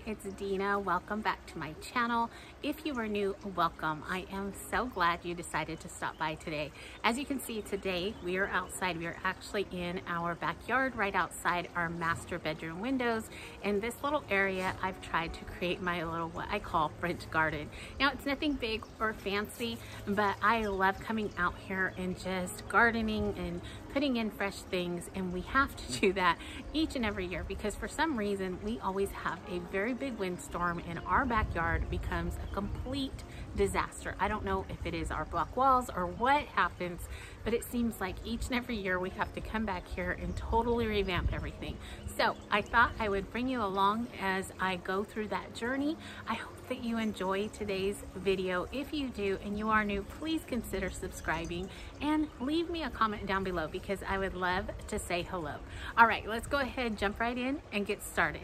It's Dina. Welcome back to my channel. If you are new, welcome. I am so glad you decided to stop by today. As you can see today, we are outside. We are actually in our backyard right outside our master bedroom windows. In this little area, I've tried to create my little, what I call French garden. Now, it's nothing big or fancy, but I love coming out here and just gardening and putting in fresh things, and we have to do that each and every year because for some reason we always have a very big windstorm and our backyard becomes a complete disaster. I don't know if it is our block walls or what happens, but it seems like each and every year we have to come back here and totally revamp everything. So I thought I would bring you along as I go through that journey. I hope that you enjoy today's video. If you do and you are new, please consider subscribing and leave me a comment down below because I would love to say hello. All right, let's go ahead, jump right in and get started.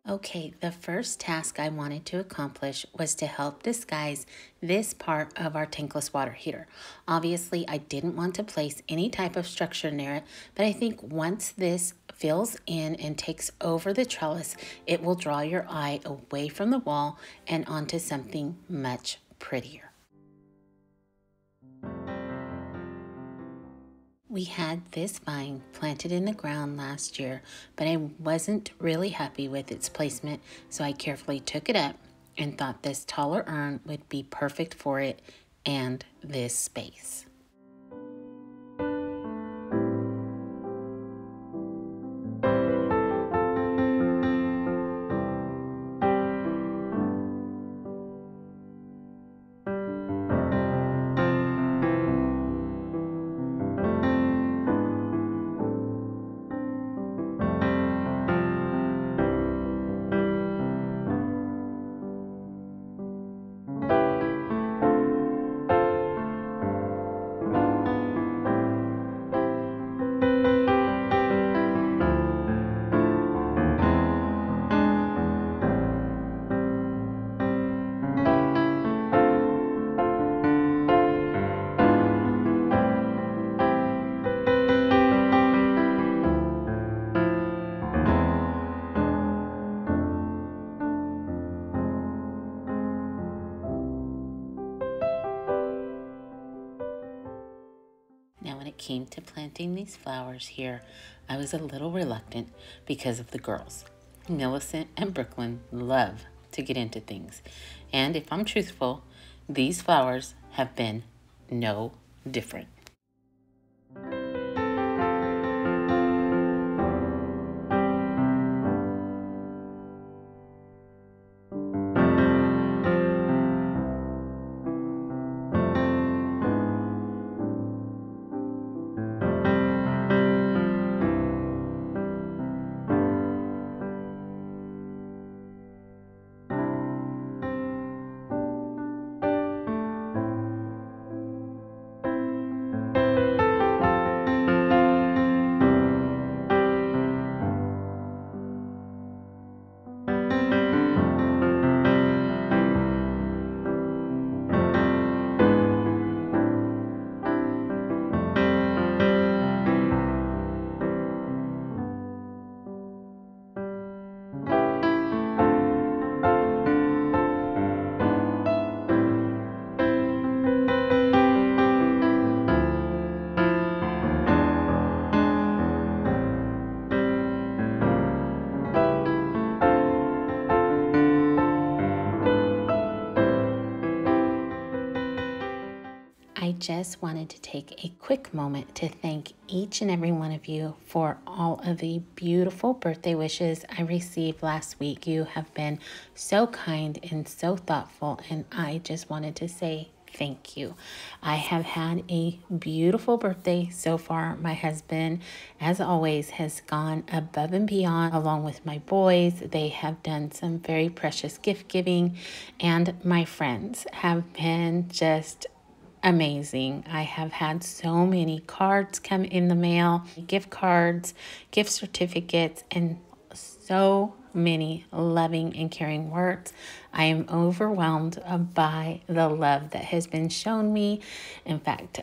Okay, the first task I wanted to accomplish was to help disguise this part of our tankless water heater. Obviously, I didn't want to place any type of structure near it, but I think once this fills in and takes over the trellis, it will draw your eye away from the wall and onto something much prettier. We had this vine planted in the ground last year, but I wasn't really happy with its placement, so I carefully took it up and thought this taller urn would be perfect for it and this space. Now, when it came to planting these flowers here, I was a little reluctant because of the girls. Millicent and Brooklyn love to get into things. And if I'm truthful, these flowers have been no different. I just wanted to take a quick moment to thank each and every one of you for all of the beautiful birthday wishes I received last week. You have been so kind and so thoughtful, and I just wanted to say thank you. I have had a beautiful birthday so far. My husband, as always, has gone above and beyond along with my boys. They have done some very precious gift giving, and my friends have been just amazing. I have had so many cards come in the mail, gift cards, gift certificates, and so many loving and caring words. I am overwhelmed by the love that has been shown me. In fact,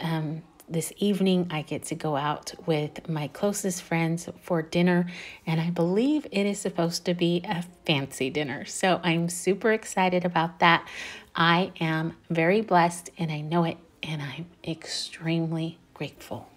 this evening I get to go out with my closest friends for dinner, and I believe it is supposed to be a fancy dinner. So I'm super excited about that. I am very blessed, and I know it, and I'm extremely grateful.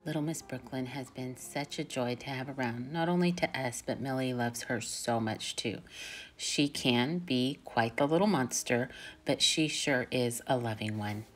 Little Miss Brooklyn has been such a joy to have around, not only to us, but Millie loves her so much too. She can be quite the little monster, but she sure is a loving one.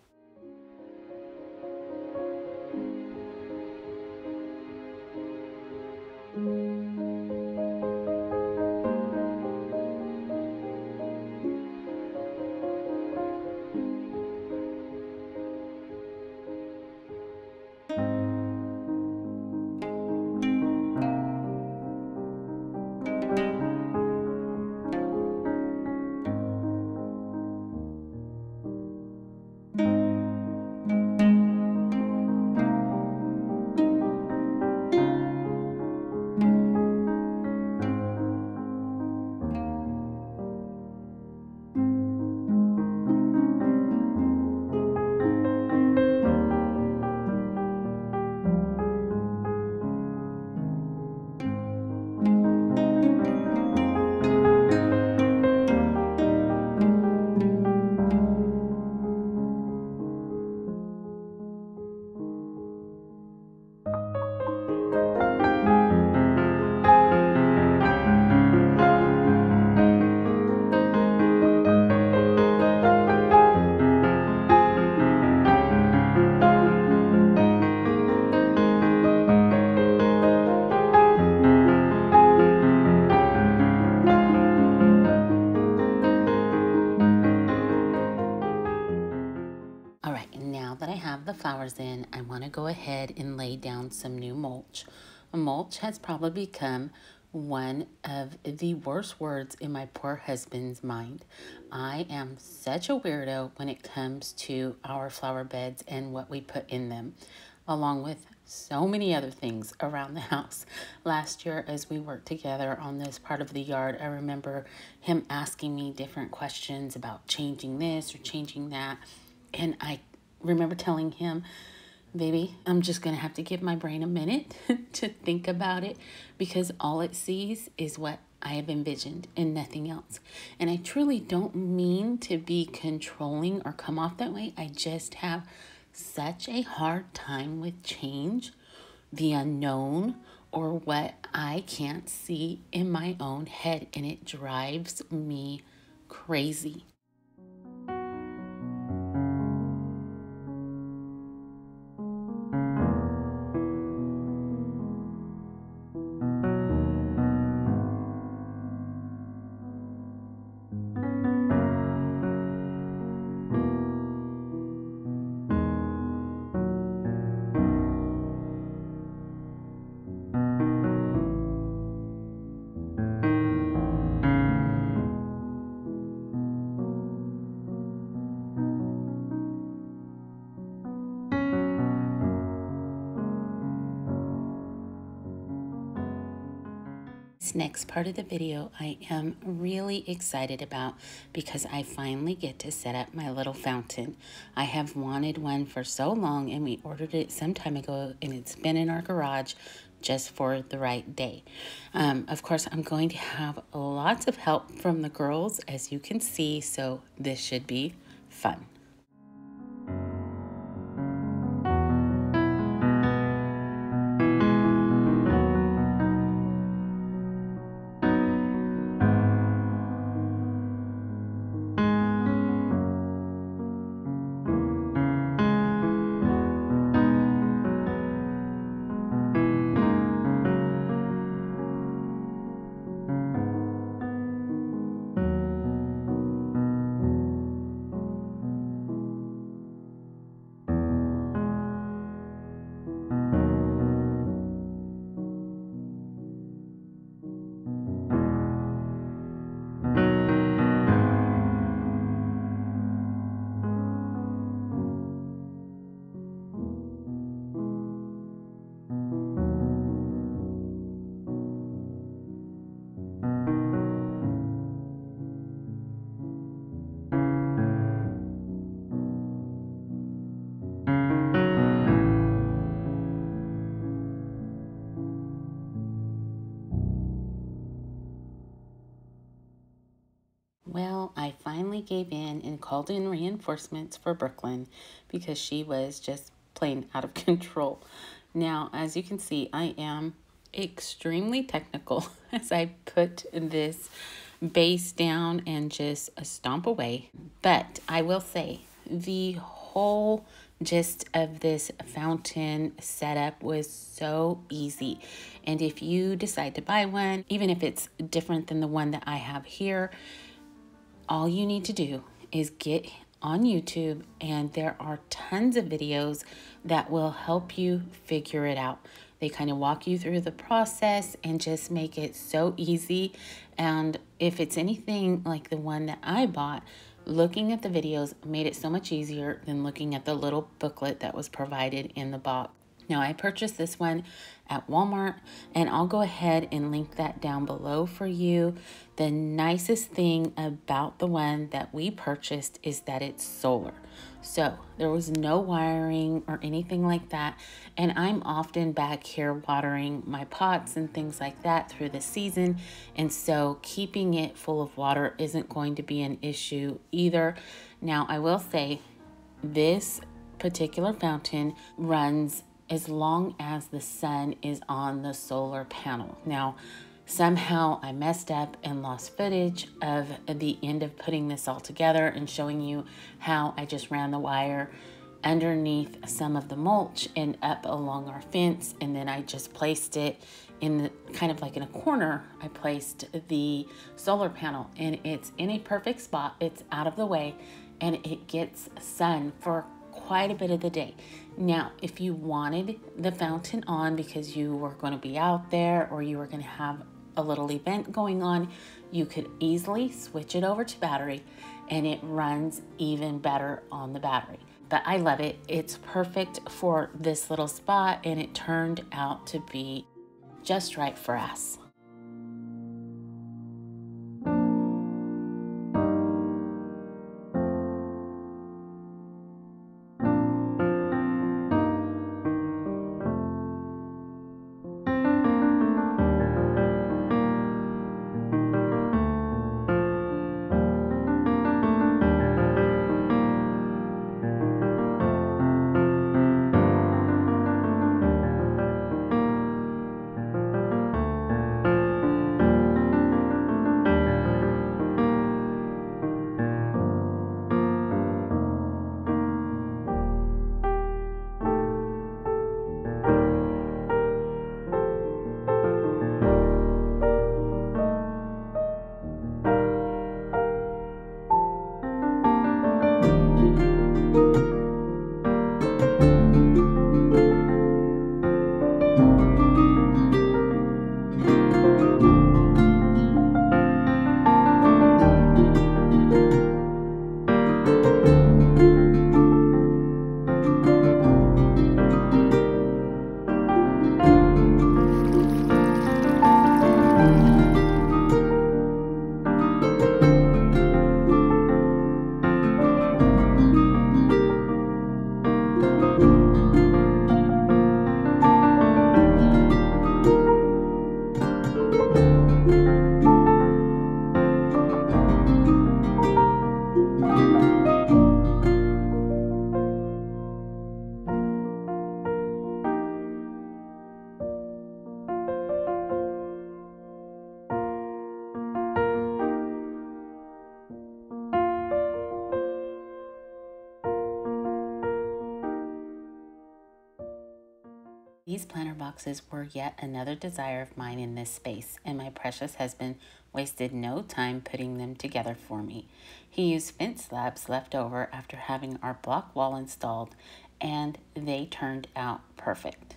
All right, now that I have the flowers in, I want to go ahead and lay down some new mulch. Mulch has probably become one of the worst words in my poor husband's mind. I am such a weirdo when it comes to our flower beds and what we put in them, along with so many other things around the house. Last year, as we worked together on this part of the yard, I remember him asking me different questions about changing this or changing that. And I remember telling him, baby, I'm just going to have to give my brain a minute to think about it, because all it sees is what I have envisioned and nothing else. And I truly don't mean to be controlling or come off that way. I just have such a hard time with change, the unknown, or what I can't see in my own head, and it drives me crazy. This next part of the video I am really excited about because I finally get to set up my little fountain. I have wanted one for so long, and we ordered it some time ago, and it's been in our garage just for the right day. Of course, I'm going to have lots of help from the girls, as you can see, so this should be fun. Well, I finally gave in and called in reinforcements for Brooklyn because she was just plain out of control. Now, as you can see, I am extremely technical as I put this base down and just stomp away. But I will say the whole gist of this fountain setup was so easy. And if you decide to buy one, even if it's different than the one that I have here, all you need to do is get on YouTube, and there are tons of videos that will help you figure it out. They kind of walk you through the process and just make it so easy. And if it's anything like the one that I bought, looking at the videos made it so much easier than looking at the little booklet that was provided in the box. Now, I purchased this one at Walmart, and I'll go ahead and link that down below for you. The nicest thing about the one that we purchased is that it's solar. So there was no wiring or anything like that. And I'm often back here watering my pots and things like that through the season. And so keeping it full of water isn't going to be an issue either. Now, I will say this particular fountain runs as long as the sun is on the solar panel. Now, somehow I messed up and lost footage of the end of putting this all together and showing you how I just ran the wire underneath some of the mulch and up along our fence, and then I just placed it in the kind of like in a corner. I placed the solar panel, and it's in a perfect spot. It's out of the way, and it gets sun for quite a bit of the day. Now, if you wanted the fountain on because you were going to be out there or you were going to have a little event going on, you could easily switch it over to battery, and it runs even better on the battery. But I love it. It's perfect for this little spot, and it turned out to be just right for us. These planter boxes were yet another desire of mine in this space, and my precious husband wasted no time putting them together for me. He used fence slabs left over after having our block wall installed, and they turned out perfect.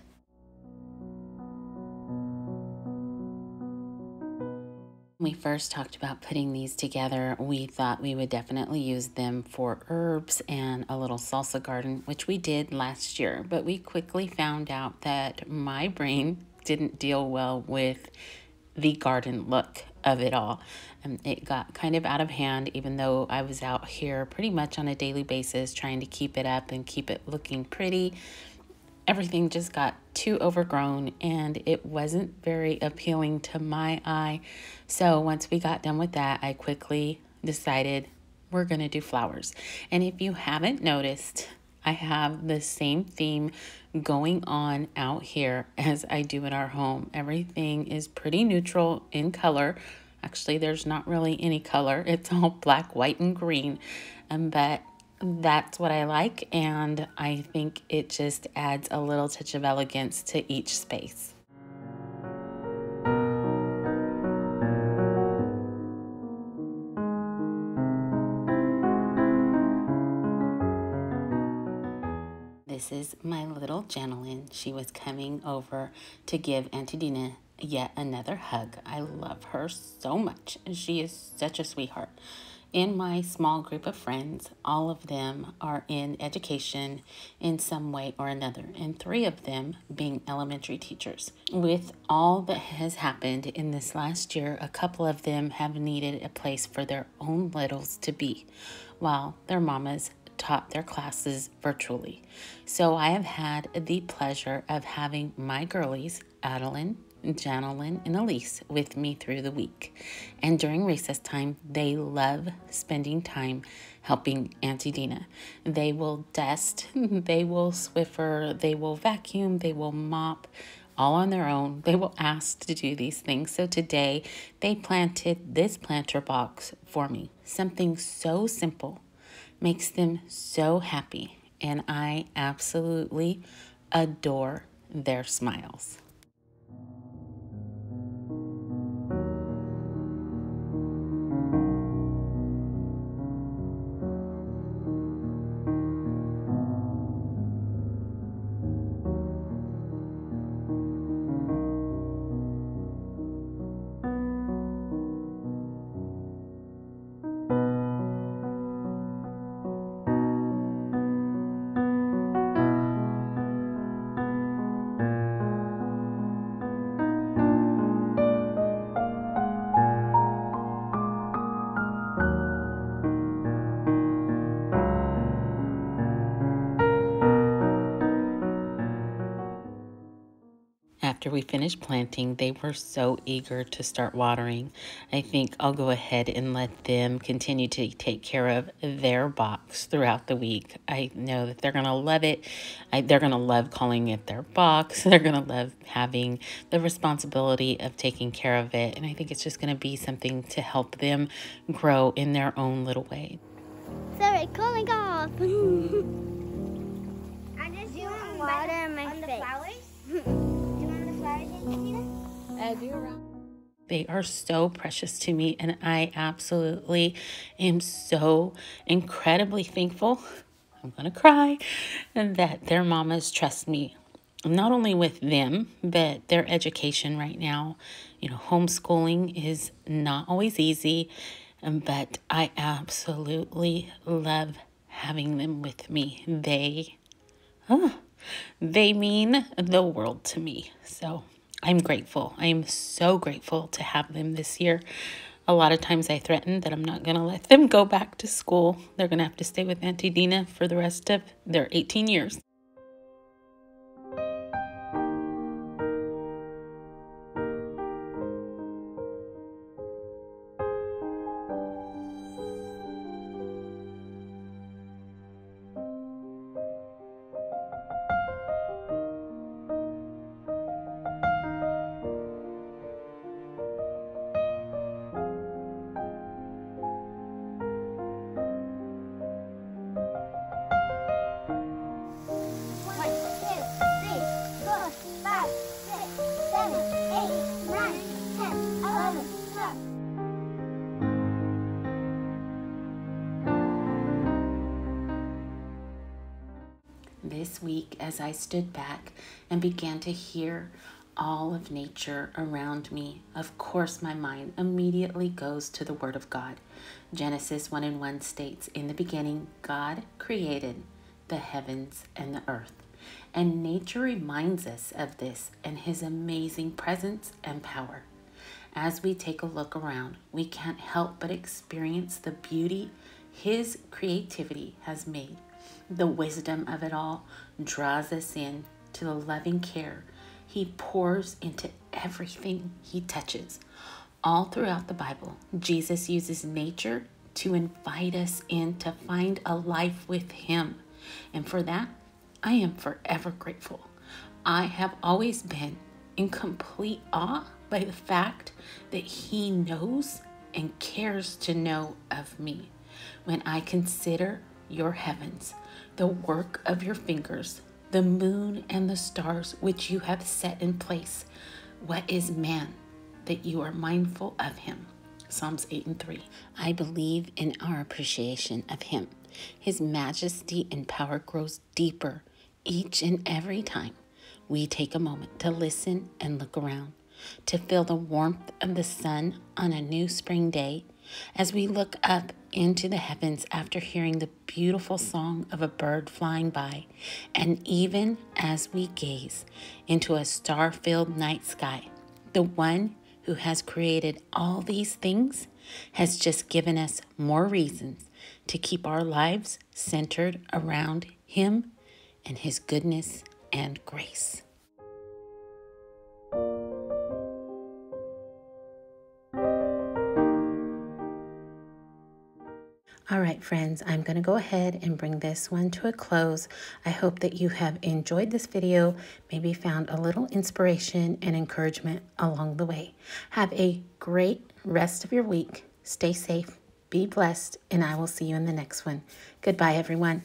When we first talked about putting these together, we thought we would definitely use them for herbs and a little salsa garden, which we did last year. But we quickly found out that my brain didn't deal well with the garden look of it all. It got kind of out of hand, even though I was out here pretty much on a daily basis trying to keep it up and keep it looking pretty. Everything just got too overgrown and it wasn't very appealing to my eye. So once we got done with that, I quickly decided we're going to do flowers. And if you haven't noticed, I have the same theme going on out here as I do in our home. Everything is pretty neutral in color. Actually, there's not really any color. It's all black, white, and green. But that's what I like, and I think it just adds a little touch of elegance to each space. This is my little Janelyn. She was coming over to give Auntie Dina yet another hug. I love her so much. She is such a sweetheart. In my small group of friends, all of them are in education in some way or another, and 3 of them being elementary teachers. With all that has happened in this last year, a couple of them have needed a place for their own littles to be, while their mamas taught their classes virtually. So I have had the pleasure of having my girlies, Adeline, Janelyn, and Elise with me through the week. And during recess time, they love spending time helping Auntie Dina. They will dust, they will Swiffer, they will vacuum, they will mop, all on their own. They will ask to do these things. So today, they planted this planter box for me. Something so simple makes them so happy, and I absolutely adore their smiles. After we finished planting, they were so eager to start watering. I think I'll go ahead and let them continue to take care of their box throughout the week. I know that they're going to love it. They're going to love calling it their box. They're going to love having the responsibility of taking care of it. And I think it's just going to be something to help them grow in their own little way. Sorry, cooling off. I just want water in my face. I do. They are so precious to me, and I absolutely am so incredibly thankful. I'm going to cry, and that their mamas trust me, not only with them, but their education right now. You know, homeschooling is not always easy, but I absolutely love having them with me. They mean the world to me. So I'm grateful. I am so grateful to have them this year. A lot of times I threaten that I'm not going to let them go back to school. They're going to have to stay with Auntie Dina for the rest of their 18 years. This week, as I stood back and began to hear all of nature around me, of course my mind immediately goes to the Word of God. Genesis 1:1 states, "In the beginning, God created the heavens and the earth." And nature reminds us of this and His amazing presence and power. As we take a look around, we can't help but experience the beauty His creativity has made. The wisdom of it all draws us in to the loving care He pours into everything He touches. All throughout the Bible, Jesus uses nature to invite us in to find a life with Him. And for that, I am forever grateful. I have always been in complete awe by the fact that He knows and cares to know of me. When I consider your heavens, the work of your fingers, the moon and the stars which you have set in place, what is man that you are mindful of him? Psalms 8:3. I believe in our appreciation of Him. His majesty and power grows deeper each and every time we take a moment to listen and look around, to feel the warmth of the sun on a new spring day, as we look up into the heavens after hearing the beautiful song of a bird flying by, and even as we gaze into a star-filled night sky. The one who has created all these things has just given us more reasons to keep our lives centered around Him and His goodness and grace. All right, friends, I'm going to go ahead and bring this one to a close. I hope that you have enjoyed this video, maybe found a little inspiration and encouragement along the way. Have a great rest of your week. Stay safe, be blessed, and I will see you in the next one. Goodbye, everyone.